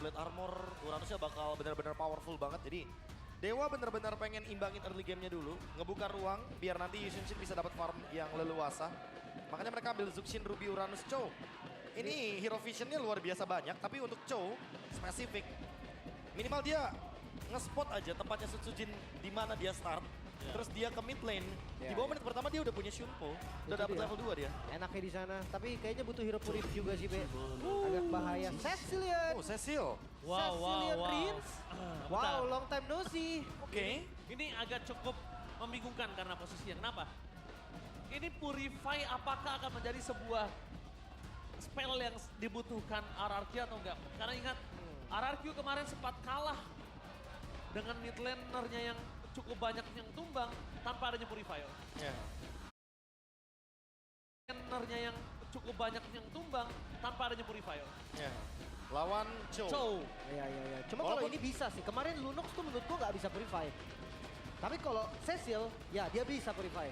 lihat armor Uranusnya bakal benar-benar powerful banget. Jadi Dewa benar-benar pengen imbangin early game-nya dulu, ngebuka ruang biar nanti Yusin bisa dapat farm yang leluasa. Makanya mereka ambil Zuxin, Ruby, Uranus, Chow. Ini hero vision-nya luar biasa banyak, tapi untuk Chow spesifik. Minimal dia nge-spot aja tempatnya Sutsujin di mana dia start. Terus dia ke mid lane. Di bawah menit pertama dia udah punya Shunpo. Udah dapat level 2 dia. Enaknya di sana, tapi kayaknya butuh hero purif juga sih, Be. Agak bahaya. Cecilion. Oh, Cecil. Cecilion Rins. Wow, long time no see. Oke. Ini agak cukup membingungkan karena posisinya. Kenapa? Ini Purify apakah akan menjadi sebuah spell yang dibutuhkan RRQ atau enggak? Karena ingat, RRQ kemarin sempat kalah dengan mid laner-nya yang cukup banyak yang tumbang tanpa adanya Purifier. Ya. Laner-nya yang cukup banyak yang tumbang tanpa adanya Purifier. Ya. Lawan Chow. Chow. Iya. Cuma kalau ini bisa sih. Kemarin Lunox tuh menurut gua nggak bisa purify. Tapi kalau Cecil, ya dia bisa purify.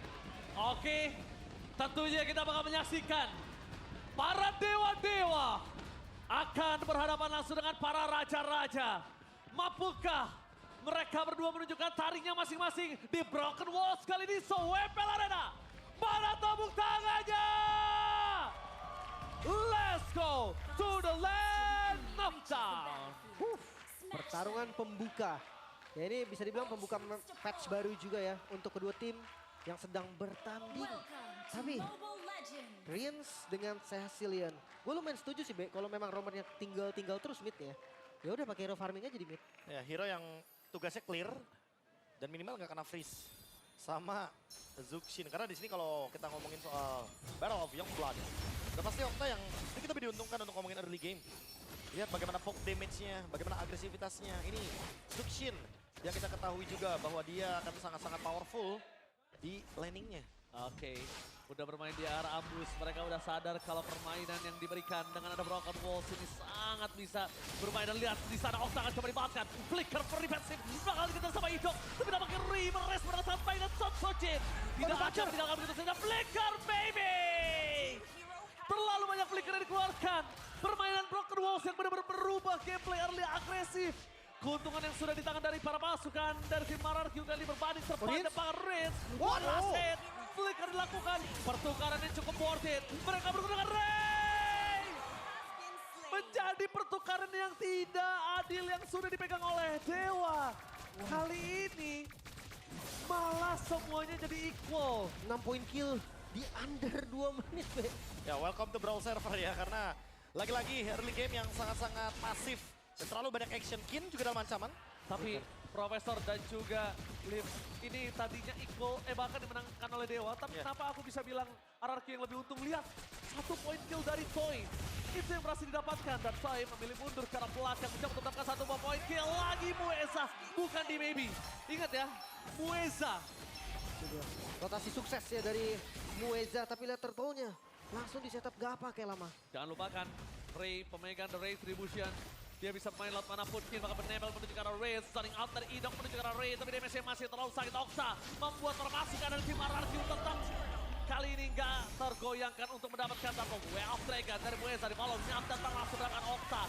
Oke, tentunya kita bakal menyaksikan para dewa-dewa akan berhadapan langsung dengan para raja-raja. Mampukah mereka berdua menunjukkan taringnya masing-masing di Broken Walls kali ini Sowepel Arena? Mana tepuk tangannya? Let's go to the land of down. Pertarungan pembuka. Ya ini bisa dibilang pembuka patch baru juga ya untuk kedua tim yang sedang bertanding. Tapi Prince dengan Cecilion. Gue lumayan setuju sih, Be, kalau memang romernya tinggal terus mid ya. Ya udah pakai hero farming aja di mid. Ya, hero yang tugasnya clear dan minimal nggak kena freeze sama Zuxin. Karena di sini kalau kita ngomongin soal Battle of Youngblood, udah pasti Okta yang sedikit lebih diuntungkan untuk ngomongin early game. Lihat bagaimana poke damage-nya, bagaimana agresivitasnya. Ini Zuxin yang kita ketahui juga bahwa dia akan sangat-sangat powerful di landingnya. Oke, udah bermain di arah ambus. Mereka udah sadar kalau permainan yang diberikan dengan ada Broken Walls ini sangat bisa bermain. Dan lihat di sana Okta akan coba dimanfaatkan. Flicker for defensive. Bakal kita sama Idok. Tapi nampaknya Remeres berada sampai dengan Sotsojin. Tidak akan begitu saja. Flicker baby! Terlalu banyak flicker yang dikeluarkan. Permainan Broken Walls yang benar-benar berubah gameplay early agresif. Keuntungan yang sudah di tangan dari para pasukan dari tim RRQ kali berbanding terbang depan Rins. One last hit. Flicker dilakukan. Pertukaran yang cukup worth it. Mereka bergunakan Ray. Menjadi pertukaran yang tidak adil yang sudah dipegang oleh Dewa. Kali ini malah semuanya jadi equal. 6 poin kill di under 2 menit, Be. Ya, welcome to Brawl Server ya, karena lagi-lagi early game yang sangat-sangat pasif. Dan terlalu banyak action. Kin juga dalam ancaman. Tapi Profesor dan juga Liv ini tadinya equal, bahkan dimenangkan oleh Dewa. Tapi kenapa aku bisa bilang RRQ yang lebih untung? Lihat, 1 poin kill dari Toy. Itu yang berhasil didapatkan. Dan Toy memilih mundur ke arah belakang. Bisa mendapatkan 1 poin kill lagi Mueza. Bukan di Maybe. Ingat ya, Mueza. Rotasi sukses ya dari Mueza. Tapi lihat turtle-nya. Langsung di setup gak pakai lama. Jangan lupakan Ray pemegang The Retribution. Dia bisa main laut manapun, Kin bakal menempel menuju ke arah Ray, starting out dari Idok menuju ke arah Ray, tapi damage masih terlalu sakit. Okta membuat permasukan dari tim RRQ tetap kali ini nggak tergoyangkan untuk mendapatkan satu Well Dragon dari Mueza di follow, nyam datang langsung mendapatkan Okta.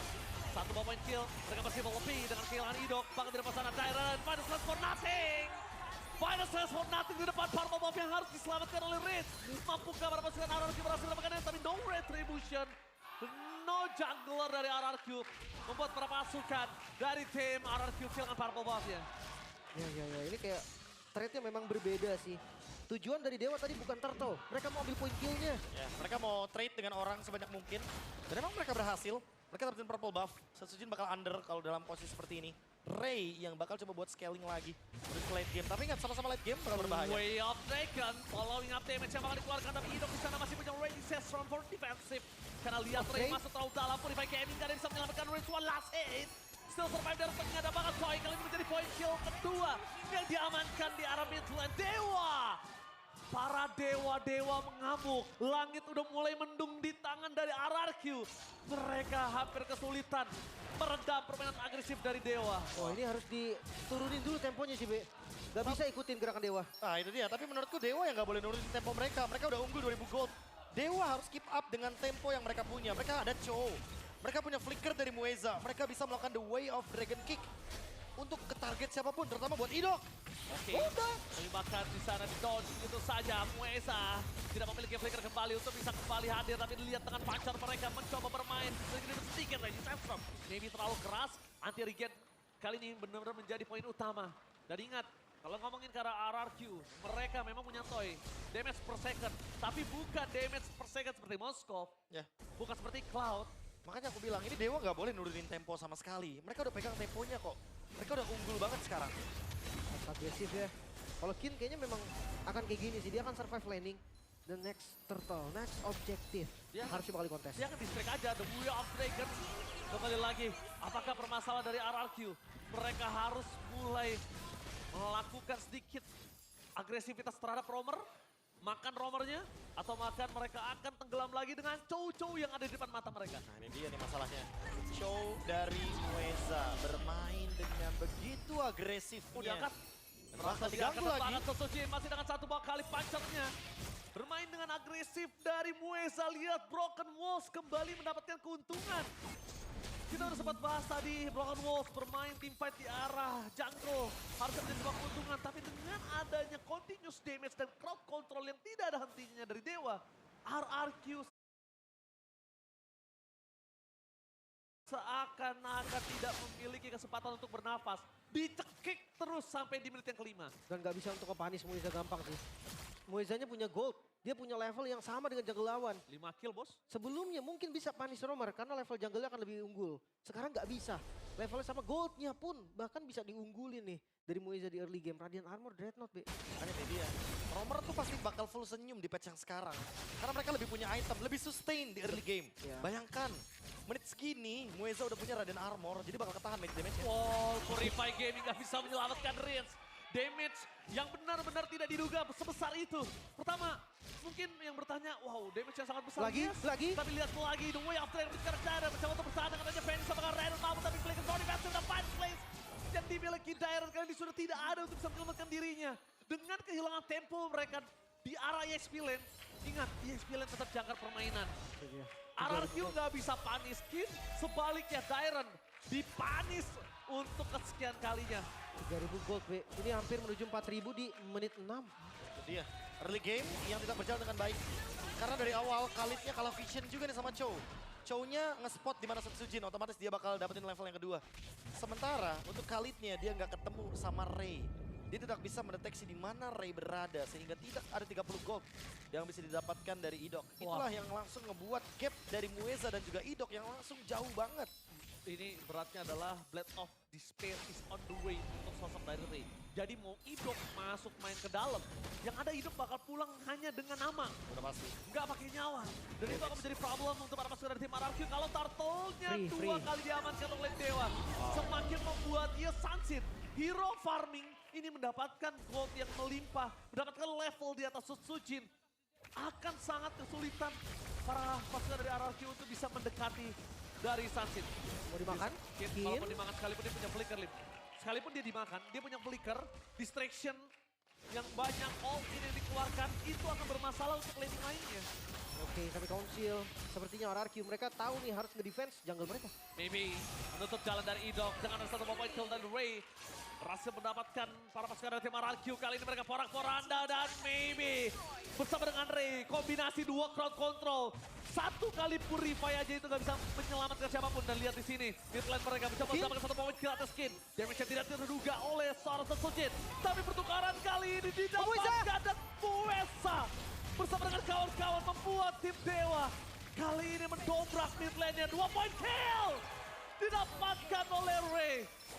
1 point kill dengan bersifat lebih dengan kehilangan Idok, bahkan dari pasangan Tyron, final slash for nothing. Final slash for nothing di depan Purple Buff yang harus diselamatkan oleh Ritz. Mampukah para pasukan RRQ berhasil mendapatkan tapi no Retribution. No jungler dari RRQ membuat para pasukan dari tim RRQ kehilangan Purple Buff-nya. Ya, ini kayak trade-nya memang berbeda sih. Tujuan dari Dewa tadi bukan turtle, mereka mau ambil poin kill-nya. Ya, mereka mau trade dengan orang sebanyak mungkin. Dan memang mereka berhasil. Mereka dapetin purple buff. Setsujin bakal under kalau dalam posisi seperti ini. Ray yang bakal coba buat scaling lagi untuk late game. Tapi ingat sama-sama late game bakal berbahaya. Way of Dragon, following up damage yang bakal dikeluarkan. Tapi Idok di sana masih punya ready set strong for defensive. Karena lihat Ray masuk terlalu dalam, Purify Gaming gak ada yang bisa menyelamatkan Ray. One last hit. Still survive dari tengah, ada banget Toy. Kali ini menjadi point kill kedua yang diamankan di arah mid lane. Dewa! Para dewa-dewa mengamuk. Langit udah mulai mendung di tangan dari RRQ. Mereka hampir kesulitan meredam permainan agresif dari Dewa. Oh ini harus diturunin dulu temponya sih, Be. Gak bisa ikutin gerakan Dewa. Nah itu dia, tapi menurutku Dewa yang gak boleh nurunin tempo mereka. Mereka udah unggul 2000 gold. Dewa harus keep up dengan tempo yang mereka punya. Mereka ada Chow, Mereka punya flicker dari Mueza. Mereka bisa melakukan the way of Dragon Kick untuk ke target siapapun, terutama buat Idok. Oke, tapi bahkan di sana di dodge itu saja. Mueza tidak memiliki flicker kembali untuk bisa kembali hadir. Tapi dilihat dengan pacar mereka mencoba bermain sedikit lagi. Sandstorm maybe terlalu keras. Anti regen kali ini benar-benar menjadi poin utama. Dan ingat, kalau ngomongin ke arah RRQ, mereka memang punya toy damage per second. Tapi bukan damage per second seperti Moskov. Ya. Bukan seperti Cloud. Makanya aku bilang, ini Dewa nggak boleh nurunin tempo sama sekali. Mereka udah pegang temponya kok. Mereka udah unggul banget sekarang. Agresif ya. Kalau Kin kayaknya memang akan kayak gini sih. Dia akan survive laning. The next turtle, next objective. Dia Harus bakal kontes. Dia akan distract aja, the Way of Dragon. Kembali lagi, apakah permasalahan dari RRQ? Mereka harus mulai melakukan sedikit agresivitas terhadap roamer. Makan roamernya, atau makan mereka akan tenggelam lagi dengan Chow yang ada di depan mata mereka. Nah ini dia nih masalahnya. Show dari Mueza bermain dengan begitu agresifnya. Diangkat. Bahkan diganggu lagi. Banget Sosojin masih dengan satu buah kali pancernya. Bermain dengan agresif dari Mueza. Lihat Broken Walls kembali mendapatkan keuntungan. Kita udah sempat bahas tadi Broken Walls bermain team fight di arah jungle. Harusnya menjadi sebuah keuntungan. Tapi dengan adanya continuous damage dan crowd control yang tidak ada hentinya dari Dewa. RRQ seakan-akan tidak memiliki kesempatan untuk bernafas. Dicekik terus sampai di menit yang kelima. Dan gak bisa untuk ngepanis Mueza gampang sih. Muezanya punya gold. Dia punya level yang sama dengan jungle lawan. 5 kill bos. Sebelumnya mungkin bisa panis roamer karena level jungle-nya akan lebih unggul. Sekarang nggak bisa. Levelnya sama goldnya pun bahkan bisa diunggulin nih dari Mueza di early game. Radiant Armor, Dreadnought, Be. Makanya ini dia. Roamer tuh pasti bakal full senyum di patch yang sekarang. Karena mereka lebih punya item, lebih sustain di early game. Iya. Bayangkan, menit segini Mueza udah punya Radiant Armor, jadi bakal ketahan make damage-nya. Wow, Purify Gaming gak bisa menyelamatkan Reigns. Damage yang benar-benar tidak diduga sebesar itu. Pertama, mungkin yang bertanya, wow damage yang sangat besar. Lagi, Yes. lagi. Tapi lihat lagi, the way of Dragon sekarang cara mencoba untuk bertahan dengan adanya Phoenix sama Randall mampu tapi Flicker Body Pass sudah fight place. Yang dimiliki Dairon kali ini sudah tidak ada untuk bisa menyelamatkan dirinya. Dengan kehilangan tempo mereka di arah EXP lane. Ingat, EXP lane tetap jangkar permainan. RRQ nggak bisa panis Kin, sebaliknya Dairon dipanis untuk kesekian kalinya. 3000 gold, Be. Ini hampir menuju 4000 di menit 6. Itu dia, early game yang tidak berjalan dengan baik. Karena dari awal Khalidnya kalah vision juga nih sama Chow. Chow-nya nge-spot di mana Setsujin, otomatis dia bakal dapetin level yang kedua. Sementara untuk Khalidnya dia nggak ketemu sama Ray. Dia tidak bisa mendeteksi di mana Ray berada sehingga tidak ada 30 gold yang bisa didapatkan dari Idok. Itulah yang langsung ngebuat gap dari Mueza dan juga Idok yang langsung jauh banget. Ini beratnya adalah Blade of Despair is on the way untuk sosok dari Ray. Jadi mau Idok masuk main ke dalam, yang ada Idok bakal pulang hanya dengan nama. Udah pasti. Nggak pakai nyawa. Dan itu akan menjadi problem untuk para pasukan dari tim RRQ kalau Turtle-nya dua kali diamankan oleh Dewa. Semakin membuat ia Sunset, hero farming ini mendapatkan gold yang melimpah, mendapatkan level di atas Sujin. Akan sangat kesulitan para pasukan dari RRQ untuk bisa mendekati dari Sunset. Mau dimakan? Walaupun dimakan sekalipun dia punya flicker, Lim. Sekalipun dia dimakan, dia punya flicker, distraction yang banyak all in yang dikeluarkan, itu akan bermasalah untuk laning lainnya. Oke, tapi Council sepertinya RRQ mereka tahu nih harus nge-defense jungle mereka. Maybe menutup jalan dari Idok dengan ada satu point kill dari Ray. Berhasil mendapatkan para pasukan dari tim RRQ. Kali ini mereka porak-poranda dan maybe bersama dengan Ray. Kombinasi dua crowd control. Satu kali Purify aja itu gak bisa menyelamatkan siapapun. Dan lihat di sini, mid lane mereka mencoba mendapatkan satu point kill atas Skin. Damage yang tidak terduga oleh seorang Setsujin. Tapi pertukaran kali ini didapatkan dan Mueza bersama dengan kawan-kawan membuat tim Dewa kali ini mendobrak mid lane-nya. 2 point kill didapatkan oleh Ray.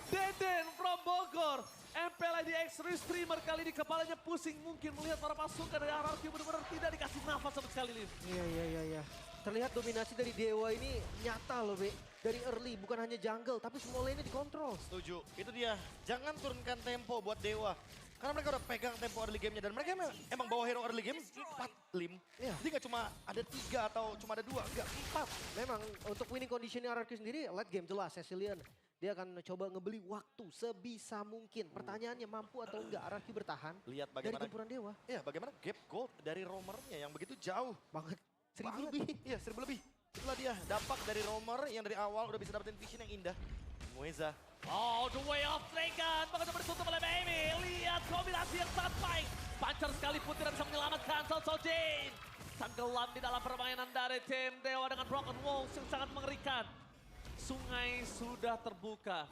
Deden from Bogor. MPLIDX Restreamer kali ini kepalanya pusing mungkin melihat para pasukan dari RRQ benar-benar tidak dikasih nafas sama sekali, Lim. Iya. Terlihat dominasi dari Dewa ini nyata loh, Be. Dari early, bukan hanya jungle, tapi semua lane-nya dikontrol. Setuju, itu dia. Jangan turunkan tempo buat Dewa. Karena mereka udah pegang tempo early game-nya dan mereka emang bawa hero early game 4, Lim. Iya. Jadi gak cuma ada 3 atau cuma ada 2, enggak 4. Memang untuk winning condition RRQ sendiri, late game jelas Cecilian. Dia akan coba ngebeli waktu sebisa mungkin. Pertanyaannya mampu atau enggak RRQ bertahan Lihat dari bagaimana gempuran Dewa. Iya, bagaimana gap gold dari roamernya yang begitu jauh. Banget. 1000 Banget. lebih. Iya, 1000 lebih. Itulah dia dampak dari Roamer yang dari awal udah bisa dapetin vision yang indah. Mueza. Oh, the way of Dragon. Bakal ditutup oleh Baby. Lihat kombinasi yang sangat baik. Pancar sekalipun tidak bisa menyelamatkan Soul Jane. Tenggelam di dalam permainan dari tim Dewa dengan Broken Walls yang sangat mengerikan. Sungai sudah terbuka.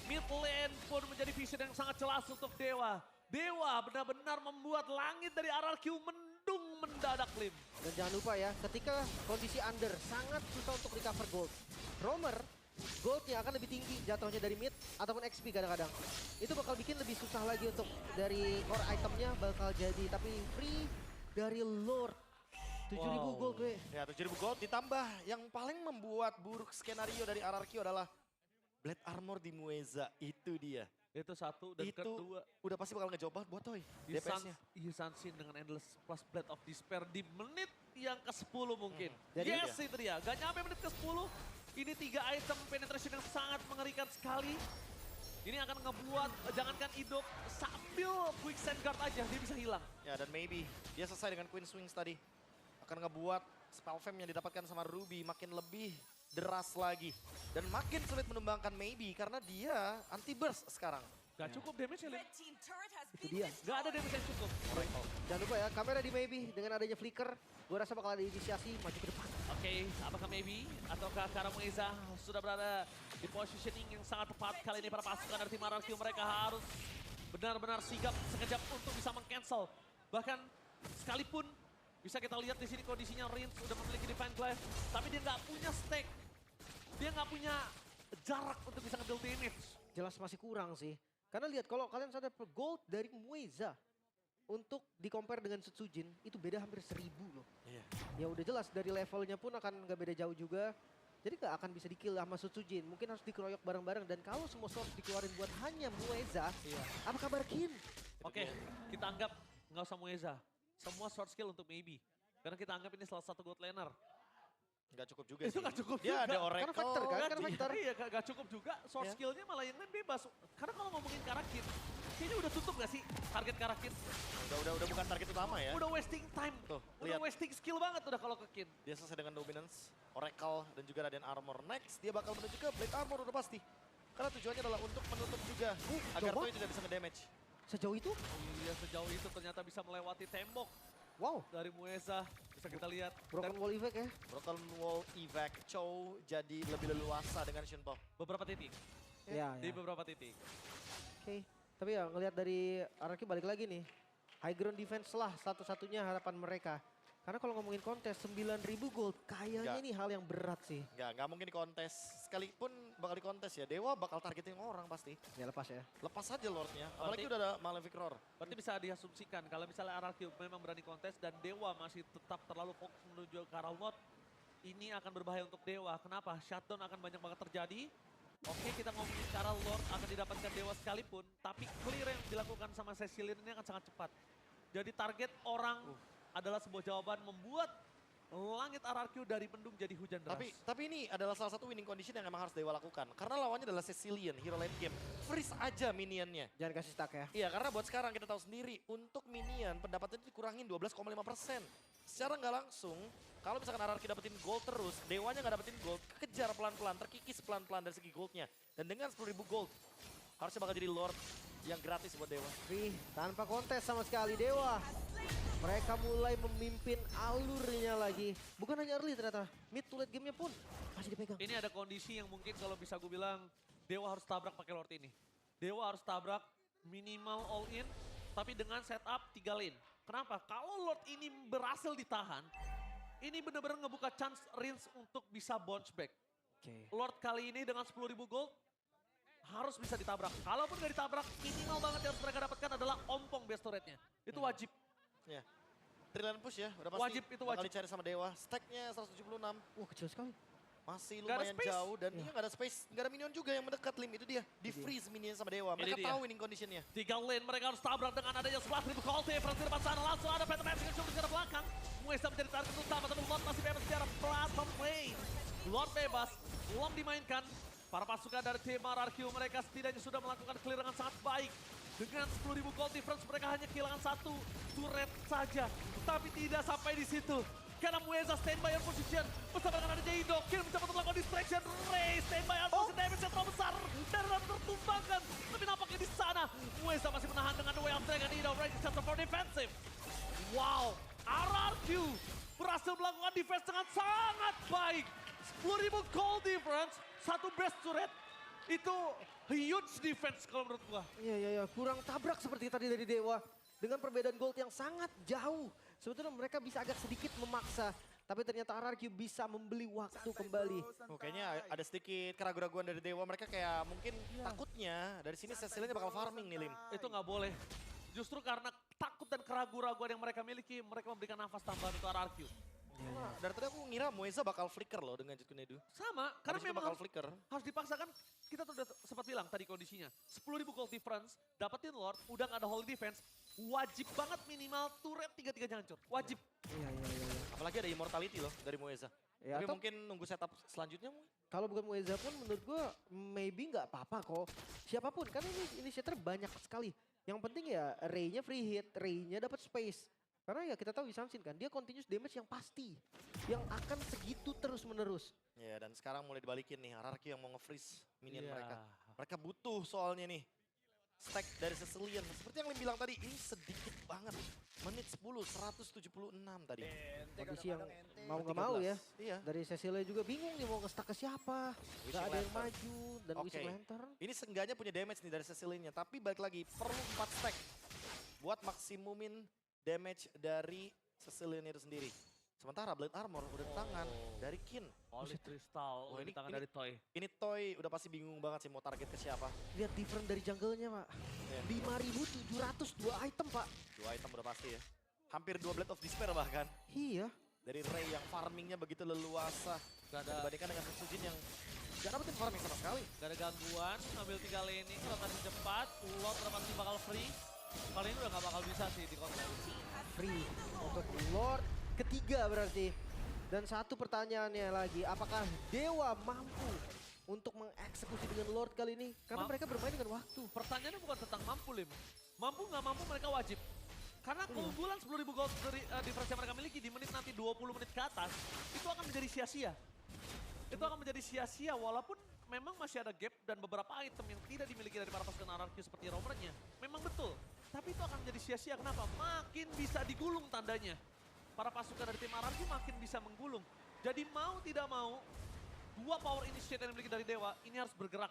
Mid lane pun menjadi vision yang sangat jelas untuk Dewa. Dewa benar-benar membuat langit dari RRQ mendung mendadak, Lim. Dan jangan lupa ya, ketika kondisi under sangat susah untuk recover gold. Roamer, goldnya akan lebih tinggi jatuhnya dari mid ataupun XP kadang-kadang. Itu bakal bikin lebih susah lagi untuk dari core itemnya bakal jadi. Tapi free dari Lord. 7.000 gold gue. Ya 7.000 gold ditambah yang paling membuat buruk skenario dari RRQ adalah Blade Armor di Mueza. Itu dia. Itu satu dan Itu kedua. udah pasti bakal ngejobat buat Toy. DPS-nya. Yisan Sin dengan Endless plus Blade of Despair di menit yang ke-10 mungkin. Jadi- Yes, itu dia. Gak nyampe menit ke-10. Ini 3 item penetration yang sangat mengerikan sekali. Ini akan ngebuat, jangankan Idok, sambil quick send guard aja dia bisa hilang. Ya dan maybe dia selesai dengan Queen Swings tadi. Akan ngebuat spell fam yang didapatkan sama Ruby makin lebih deras lagi. Dan makin sulit menumbangkan maybe karena dia anti burst sekarang. Gak cukup damage ya, Lim. Itu dia. Gak ada damage yang cukup. Jangan lupa ya, kamera di Maybe dengan adanya flicker. Gue rasa bakal ada inisiasi maju ke depan. Oke, apakah maybe ataukah Karamueza sudah berada di positioning yang sangat tepat kali ini para pasukan dari tim RRQ mereka harus benar-benar sigap sekejap untuk bisa meng-cancel. Bahkan sekalipun bisa kita lihat di sini kondisinya Rins sudah memiliki defense glaive, tapi dia nggak punya stack. Dia nggak punya jarak untuk bisa ngambil damage. Jelas masih kurang sih. Karena lihat kalau kalian sadar gold dari Mueza untuk di-compare dengan Setsujin itu beda hampir 1000 loh. Iya. Ya udah jelas dari levelnya pun akan nggak beda jauh juga. Jadi nggak akan bisa di-kill sama Setsujin. Mungkin harus dikeroyok bareng-bareng. Dan kalau semua source dikeluarin buat hanya Mueza, apa kabar Kin? Oke, kita anggap nggak usah Mueza. Semua short skill untuk maybe. Karena kita anggap ini salah satu gold laner. Nggak cukup juga Itu sih. nggak cukup Dia juga. ada Oracle. Kan factor kan? Kan Iya, factor. iya, gak cukup juga. Source Ya. skillnya malah yang lain bebas. Karena kalau ngomongin Karakin, kayaknya udah tutup gak sih target Karakin? Udah bukan target utama ya. Udah wasting time. Tuh, Udah lihat. wasting skill banget udah kalau ke Kin. Dia selesai dengan Dominance, Oracle, dan juga Radiant Armor. Next, dia bakal menuju ke Blade Armor udah pasti. Karena tujuannya adalah untuk menutup juga agar coba. Toy tidak bisa nge-damage. Sejauh itu? Iya, sejauh itu ternyata bisa melewati tembok Wow. dari Mueza. Bisa kita lihat. Broken wall effect ya. Broken Wall Evac Chow jadi lebih leluasa dengan Shunpo. Beberapa titik. Ya, Di ya. beberapa titik. Oke. Tapi ya ngelihat dari RRQ balik lagi nih. High ground defense lah satu-satunya harapan mereka. Karena kalau ngomongin kontes 9.000 gold kayaknya Nggak. ini hal yang berat sih. Nggak mungkin di kontes. Sekalipun bakal di kontes ya, Dewa bakal targeting orang pasti. Ya lepas ya. Lepas aja Lordnya, apalagi Berarti- udah ada Malefic Roar. Berarti bisa diasumsikan kalau misalnya RRQ memang berani kontes dan Dewa masih tetap terlalu fokus menuju ke arah Lord, ini akan berbahaya untuk Dewa. Kenapa? Shutdown akan banyak banget terjadi. Oke, kita ngomongin ke arah Lord akan didapatkan Dewa sekalipun, tapi clear yang dilakukan sama Cecilian ini akan sangat cepat. Jadi target orang adalah sebuah jawaban membuat langit RRQ dari mendung jadi hujan deras. Tapi ini adalah salah satu winning condition yang memang harus Dewa lakukan. Karena lawannya adalah Cecilian, hero late game. Freeze aja minionnya. Jangan kasih stuck ya. Iya, karena buat sekarang kita tahu sendiri, untuk minion pendapatannya dikurangin 12,5%. Secara nggak langsung, kalau misalkan RRQ dapetin gold terus, Dewanya nggak dapetin gold, kejar pelan-pelan, terkikis pelan-pelan dari segi goldnya. Dan dengan 10.000 gold, harusnya bakal jadi Lord yang gratis buat Dewa. Free tanpa kontes sama sekali Dewa. Mereka mulai memimpin alurnya lagi. Bukan hanya early ternyata, mid to late game-nya pun masih dipegang. Ini ada kondisi yang mungkin kalau bisa gue bilang Dewa harus tabrak pakai Lord ini. Dewa harus tabrak minimal all in tapi dengan setup 3 lane. Kenapa? Kalau Lord ini berhasil ditahan, ini benar-benar ngebuka chance Rins untuk bisa bounce back. Oke. Lord kali ini dengan 10.000 gold harus bisa ditabrak. Kalaupun gak ditabrak, minimal banget yang harus mereka dapatkan adalah ompong best turret-nya. Itu wajib. Ya. Trillion push ya, udah pasti Wajib, itu bakal wajib. dicari sama Dewa. Stacknya 176, Wah kecil sekali. masih Nggak ada lumayan space. jauh. Dan Iya. iya nggak ada space, nggak ada minion juga yang mendekat Lim. Itu dia, di freeze minion sama Dewa. Ini Mereka dia. tahu winning conditionnya. 3 lane mereka harus tabrak dengan adanya 11.000 Colte. Francis depan sana langsung ada Phantom Magic yang coba di belakang. Muesa menjadi target utama tapi Lord masih bebas secara platform play. Lord bebas, belum dimainkan. Para pasukan dari tim RRQ mereka setidaknya sudah melakukan clear dengan sangat baik. Dengan 10.000 gold difference mereka hanya kehilangan 1 turret saja. Tapi tidak sampai di situ. Karena Mueza standby on position. Bersama dengan ada Jaido. Kill mencoba untuk melakukan distraction. Ray standby on position. Damage yang terlalu besar. Dan tertumbangkan. Tapi nampaknya di sana. Mueza masih menahan dengan The Way of Dragon. Ido right just for defensive. Wow. RRQ berhasil melakukan defense dengan sangat baik. 10.000 gold difference. Satu best turret. Itu huge defense kalau menurut gua. Iya, kurang tabrak seperti tadi dari Dewa. Dengan perbedaan gold yang sangat jauh. Sebetulnya mereka bisa agak sedikit memaksa. Tapi ternyata RRQ bisa membeli waktu kembali. Oh, kayaknya ada sedikit keraguan-keraguan dari Dewa. Mereka kayak mungkin takutnya dari sini Cecilianya bakal farming nih, Lim. Itu nggak boleh. Justru karena takut dan keraguan-keraguan yang mereka miliki, mereka memberikan nafas tambahan untuk RRQ. Dari tadi aku ngira Mueza bakal flicker loh dengan Jet Kunedu. Sama, karena Habis itu memang bakal flicker. harus dipaksakan. Kita tuh udah sempat bilang tadi kondisinya. 10.000 gold difference, dapetin Lord, udah nggak ada holy defense. Wajib banget minimal turret 3-3 hancur. Wajib. Iya. Apalagi ada immortality loh dari Mueza. Ya, Tapi atau mungkin nunggu setup selanjutnya mungkin. kalau bukan Mueza pun menurut gue maybe nggak apa-apa kok. Siapapun, karena ini initiator banyak sekali. Yang penting ya Ray-nya free hit, Ray-nya dapat space. Karena ya kita tahu Samsin kan, dia continuous damage yang pasti. Yang akan segitu terus-menerus. Ya dan sekarang mulai dibalikin nih RRQ yang mau nge-freeze minion Iya. mereka. Mereka butuh soalnya nih. Stack dari Cecilian. Seperti yang Lim bilang tadi, ini sedikit banget. Menit 10, 176 tadi. Kondisi yang mau nggak mau ya. Iya. Dari Cecilia juga bingung nih mau nge-stack ke siapa. Wishing Gak ada yang Lantern. maju dan Oke. Wishing Lantern. Ini seenggaknya punya damage nih dari Cecilianya. Tapi balik lagi, perlu 4 stack. Buat maksimumin damage dari Cecilian itu sendiri. Sementara Blade Armor udah di tangan dari Kin. Holy Crystal, Wah, udah di tangan ini- dari Toy. Ini Toy udah pasti bingung banget sih mau target ke siapa. Lihat different dari jungle-nya pak. Iya. 5.702 item pak. 2 item udah pasti ya. Hampir 2 Blade of Despair bahkan. Iya. Dari Ray yang farmingnya begitu leluasa. Gak ada, Dibandingkan dengan Sujin yang gak dapetin farming sama sekali. gak ada gangguan, ambil 3 laning, rotasi cepat, Lord udah pasti bakal free. Kali ini udah gak bakal bisa sih di konten. Free untuk Lord ketiga berarti. Dan satu pertanyaannya lagi, apakah Dewa mampu untuk mengeksekusi dengan Lord kali ini? Karena mereka bermain dengan waktu. Pertanyaannya bukan tentang mampu, Lim. Mampu nggak mampu mereka wajib. Karena keunggulan 10.000 gold dari difference yang mereka miliki di menit nanti 20 menit ke atas, itu akan menjadi sia-sia. Itu akan menjadi sia-sia walaupun memang masih ada gap dan beberapa item yang tidak dimiliki dari para pasukan RRQ seperti roamernya. Memang betul. Tapi itu akan menjadi sia-sia. Kenapa? Makin bisa digulung tandanya. Para pasukan dari tim RRQ makin bisa menggulung. Jadi mau tidak mau, 2 power initiate yang dimiliki dari Dewa ini harus bergerak.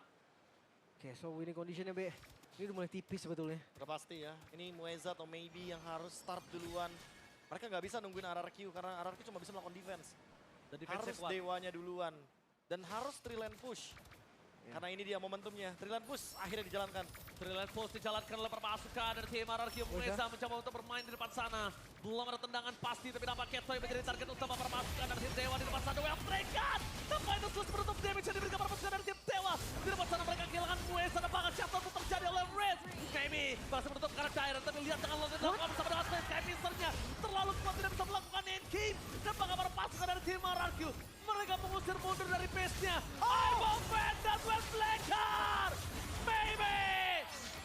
Oke, so winning conditionnya B. Ini udah mulai tipis sebetulnya. Udah pasti ya. Ini Mueza atau maybe yang harus start duluan. Mereka nggak bisa nungguin RRQ karena RRQ cuma bisa melakukan defense. Dan defense-nya Harus kuat. Dewanya duluan. Dan harus 3-lane push. Karena ini dia momentumnya. 3-lane push akhirnya dijalankan. Trillion Pulse dijalankan oleh para pasukan dari tim RRQ. Mueza mencoba untuk bermain di depan sana. Belum ada tendangan pasti, tapi nampaknya Toy menjadi target utama para pasukan dari tim Dewa di depan sana. Well Breakan! Sampai itu terus menutup damage yang diberikan para pasukan dari tim Dewa. Di depan sana mereka kehilangan Mueza dan bahkan shutdown untuk terjadi oleh Red. Kami masih menutup karena Dairon, tapi lihat dengan Lord dilakukan bersama dengan Space. Kami misernya terlalu kuat tidak bisa melakukan endgame. Dan bahkan para pasukan dari tim RRQ. Mereka mengusir mundur dari base-nya. Eyeball Fan dan West Blacker! Maybe!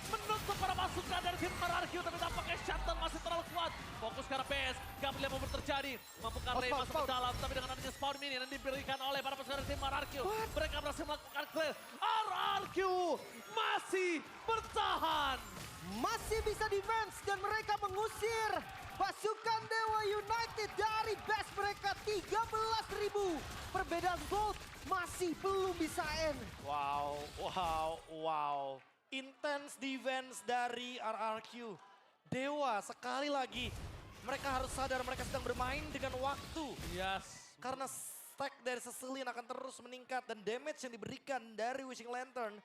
Menutup para pasukan dari tim RRQ, tapi tampaknya shutdown masih terlalu kuat. Fokus ke arah base, gak boleh mau terjadi. Mampukah Ray Spawn, masuk ke spawn. dalam, tapi dengan adanya spawn minion yang diberikan oleh para pasukan dari tim RRQ. Mereka berhasil melakukan clear. RRQ masih bertahan. Masih bisa defense dan mereka mengusir pasukan Dewa United dari base mereka 13.000. Perbedaan gold masih belum bisa end. Wow. Intense defense dari RRQ. Dewa sekali lagi. Mereka harus sadar mereka sedang bermain dengan waktu. Yes. Karena stack dari Cecilian akan terus meningkat. Dan damage yang diberikan dari Wishing Lantern.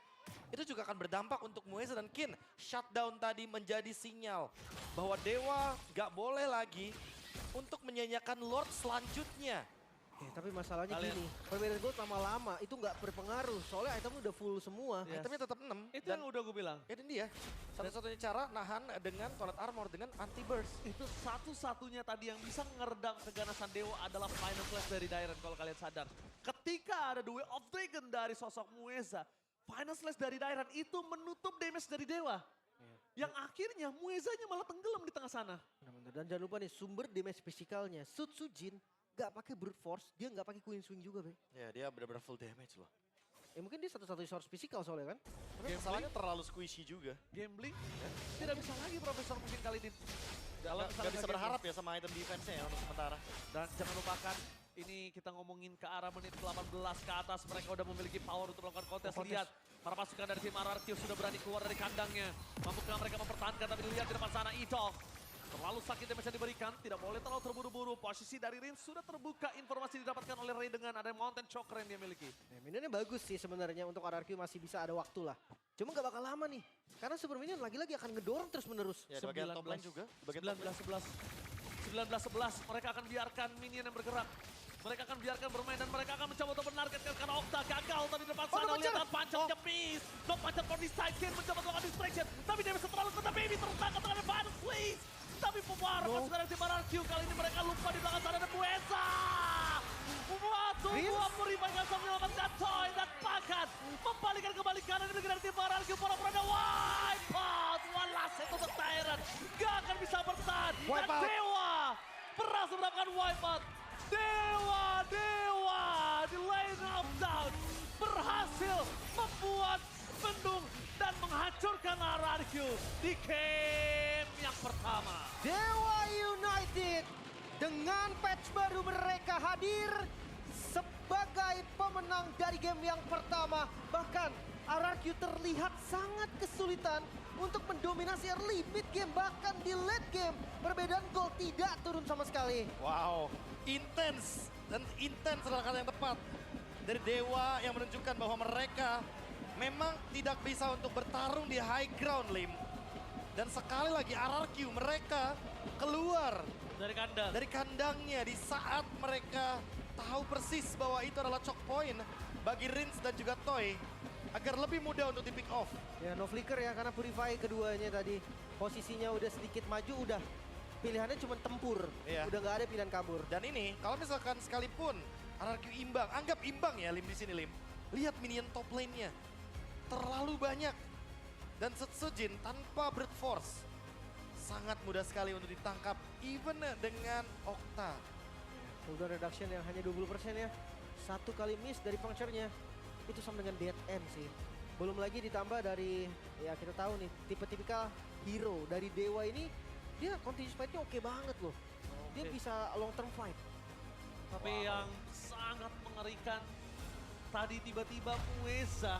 Itu juga akan berdampak untuk Mueza dan Kin. Shutdown tadi menjadi sinyal. Bahwa Dewa gak boleh lagi untuk menyanyiakan Lord selanjutnya. Tapi masalahnya Kalian- gini, perbedaan gold lama-lama itu nggak berpengaruh. Soalnya item udah full semua. Yes. Itemnya tetap 6. Itu Dan yang udah gue bilang. ini dia. Satu-satunya cara nahan dengan Toilet Armor dengan anti-burst. Itu satu-satunya tadi yang bisa ngeredam keganasan Dewa adalah final flash dari Dairon kalau kalian sadar. Ketika ada The Way of Dragon dari sosok Mueza, final flash dari Dairon itu menutup damage dari Dewa. Yang akhirnya Muezanya malah tenggelam di tengah sana. Benar-benar. Dan jangan lupa nih sumber damage fisikalnya. Sujin gak pakai brute force, dia gak pakai queen swing juga, Be. Ya dia benar-benar full damage loh. Mungkin dia satu-satunya source physical soalnya kan. Tapi masalahnya terlalu squishy juga. Gambling, tidak bisa lagi Profesor mungkin kali ini. Gak bisa berharap ya sama item defense-nya ya untuk sementara. Dan jangan lupakan, ini kita ngomongin ke arah menit 18 ke atas. Mereka udah memiliki power untuk melakukan kontes. Lihat, para pasukan dari tim RRQ sudah berani keluar dari kandangnya. Mampukah mereka mempertahankan, tapi dilihat di depan sana Ito. Terlalu sakit damage yang diberikan, tidak boleh terlalu terburu-buru. Posisi dari Rin sudah terbuka, informasi didapatkan oleh Ray dengan ada Mountain Choker yang dia miliki. Ya, minionnya bagus sih sebenarnya untuk RRQ masih bisa ada waktu lah. Cuma gak bakal lama nih. Karena Super Minion lagi-lagi akan ngedorong terus-menerus. Ya di bagian top lane juga. Di bagian top lane. 19-11, mereka akan biarkan minion yang bergerak. Mereka akan biarkan bermain dan mereka akan mencoba untuk menargetkan karena Okta gagal tadi depan sana. Lihat pancatnya miss. No pancet from this side, Ken mencoba melakukan distraction. Tapi dia bisa terlalu kena baby tertangkap dengan Advance Please. Tapi pemar pasukan dari tim RRQ kali ini mereka lupa di belakang sana ada Buesa. Waktu Purify gak bisa menyelamatkan Toy dan Pakat. Membalikan kembali kanan ini dari tim RRQ. Pura-pura wipe out. One last hit untuk Tyrant. Gak akan bisa bertahan. Dan Dewa berhasil mendapatkan wipe out. Dewa di lane of down berhasil membuat bendung dan menghancurkan RRQ di game yang pertama. Dewa United dengan patch baru mereka hadir sebagai pemenang dari game yang pertama. Bahkan RRQ terlihat sangat kesulitan untuk mendominasi early mid game, bahkan di late game. Perbedaan gol tidak turun sama sekali. Wow, intens dan intens adalah kata yang tepat dari Dewa yang menunjukkan bahwa mereka memang tidak bisa untuk bertarung di high ground, Lim. Dan sekali lagi RRQ mereka keluar Dari kandangnya di saat mereka tahu persis bahwa itu adalah choke point bagi Rins dan juga Toy agar lebih mudah untuk di pick off. Ya no flicker ya karena Purify keduanya tadi posisinya udah sedikit maju, udah pilihannya cuma tempur. Iya. Udah nggak ada pilihan kabur. Dan ini kalau misalkan sekalipun RRQ imbang, anggap imbang ya Lim di sini Lim. Lihat minion top lane-nya. Terlalu banyak. Dan Setsujin tanpa brute force sangat mudah sekali untuk ditangkap even dengan Okta. Cooldown reduction yang hanya 20% ya. Satu kali miss dari puncture-nya itu sama dengan dead end sih. Belum lagi ditambah dari, ya kita tahu nih, tipe-tipikal hero dari Dewa ini, dia continuous fight-nya oke banget loh. Dia bisa long term fight. Tapi yang sangat mengerikan, tadi tiba-tiba Mueza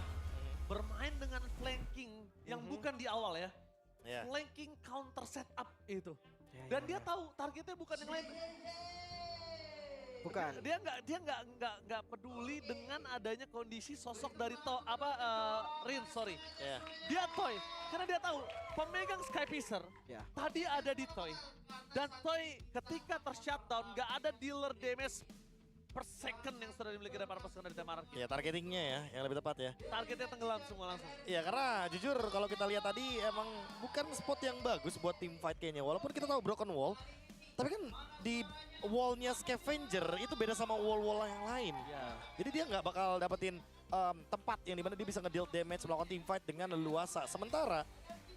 bermain dengan flanking yang bukan di awal ya. Ya. Flanking counter setup itu. Ya, Dan ya, dia ya. tahu targetnya bukan yang lain. Bukan. Dia nggak peduli dengan adanya kondisi sosok dari Rin, sorry. Ya. Dia Toy, karena dia tahu pemegang Skypiercer Ya. tadi ada di Toy. Dan Toy ketika ter-shutdown nggak ada dealer damage per second yang sudah dimiliki dari para pasukan dari tim RRQ. Ya targetingnya ya yang lebih tepat ya. Targetnya tenggelam semua langsung. Iya karena jujur kalau kita lihat tadi emang bukan spot yang bagus buat tim fight kayaknya. Walaupun kita tahu broken wall, tapi kan di wallnya Scavenger itu beda sama wall-wall yang lain. Ya. Jadi dia nggak bakal dapetin tempat yang dimana dia bisa nge-deal damage melakukan team fight dengan leluasa. Sementara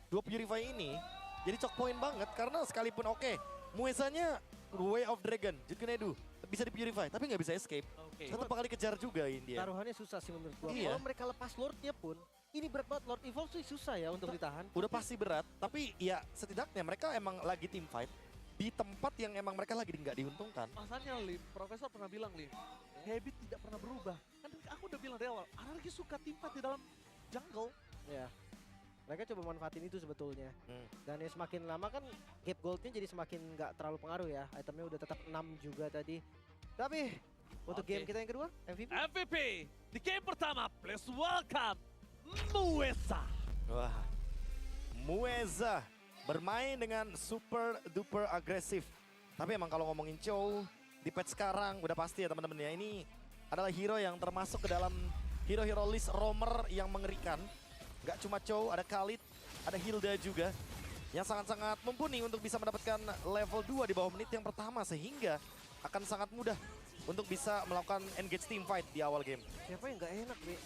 dua Purify ini jadi choke point banget karena sekalipun oke, Muezanya Way of Dragon, Jutkunedu bisa di Purify tapi nggak bisa escape. Oke. Tetap bakal dikejar juga India. Taruhannya susah sih menurut gua. Iya. Kalau mereka lepas Lordnya pun, ini berat banget. Lord Evolve sih susah ya untuk ditahan. Udah pasti berat, tapi ya setidaknya mereka emang lagi team fight di tempat yang emang mereka lagi nggak diuntungkan. Masalahnya Lim, Profesor pernah bilang Lim, habit tidak pernah berubah. Kan aku udah bilang dari awal, RRQ suka tim fight di dalam jungle. Ya. Mereka coba manfaatin itu sebetulnya. Dan ya semakin lama kan gap goldnya jadi semakin nggak terlalu pengaruh ya. Itemnya udah tetap 6 juga tadi. Tapi untuk Oke. game kita yang kedua, MVP. MVP di game pertama, please welcome Mueza. Wah, Mueza bermain dengan super duper agresif. Tapi emang kalau ngomongin Chow di patch sekarang udah pasti ya teman-teman ya. Ini adalah hero yang termasuk ke dalam hero-hero list roamer yang mengerikan. Gak cuma Chow, ada Khalid, ada Hilda juga. Yang sangat-sangat mumpuni untuk bisa mendapatkan level 2 di bawah menit yang pertama. Sehingga akan sangat mudah untuk bisa melakukan engage team fight di awal game. Siapa yang nggak enak, Be?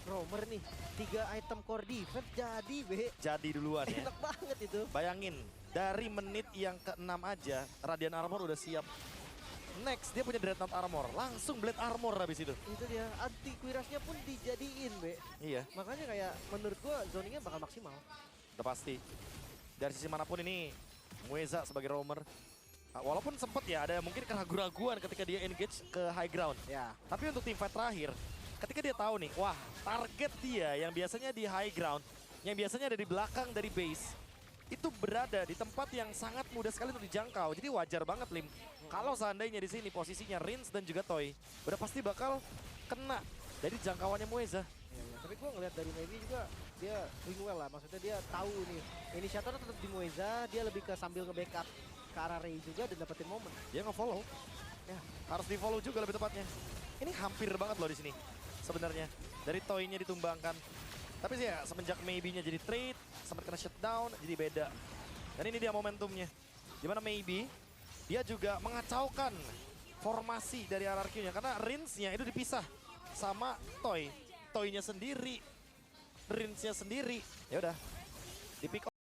Roamer nih, 3 item core defense jadi, Be. Jadi duluan ya. Enak banget itu. Bayangin, dari menit yang ke-6 aja, Radiant Armor udah siap. Next dia punya Dreadnought Armor, langsung Blade Armor habis itu. Itu dia, anti Quirasnya pun dijadiin, Be. Iya, Makanya kayak menurut gua zoningnya bakal maksimal. udah pasti. Dari sisi manapun ini, Mueza sebagai roamer. Walaupun sempet ya ada mungkin keraguan-raguan ketika dia engage ke high ground. Ya, Tapi untuk tim fight terakhir, ketika dia tahu nih, wah target dia yang biasanya di high ground, yang biasanya ada di belakang dari base, itu berada di tempat yang sangat mudah sekali untuk dijangkau. Jadi wajar banget Lim. Kalau seandainya di sini posisinya Rins dan juga Toy, udah pasti bakal kena dari jangkauannya Mueza. ya. Tapi gua ngeliat dari Maybe juga dia doing well lah. Maksudnya dia tahu nih, inisiatornya tetap di Mueza, dia lebih ke sambil nge-backup ke arah Ray juga dan dapetin momen. Dia nge-follow. Ya, Harus di-follow juga lebih tepatnya. Ini hampir banget loh di sini sebenarnya. Dari Toy-nya ditumbangkan. Tapi sih ya semenjak Maybe-nya jadi trade, sempat kena shutdown, jadi beda. Dan ini dia momentumnya. Dimana Maybe, dia juga mengacaukan formasi dari RRQ-nya. Karena Rins-nya itu dipisah sama Toy. Toy-nya sendiri, Rins-nya sendiri. Ya udah, di pick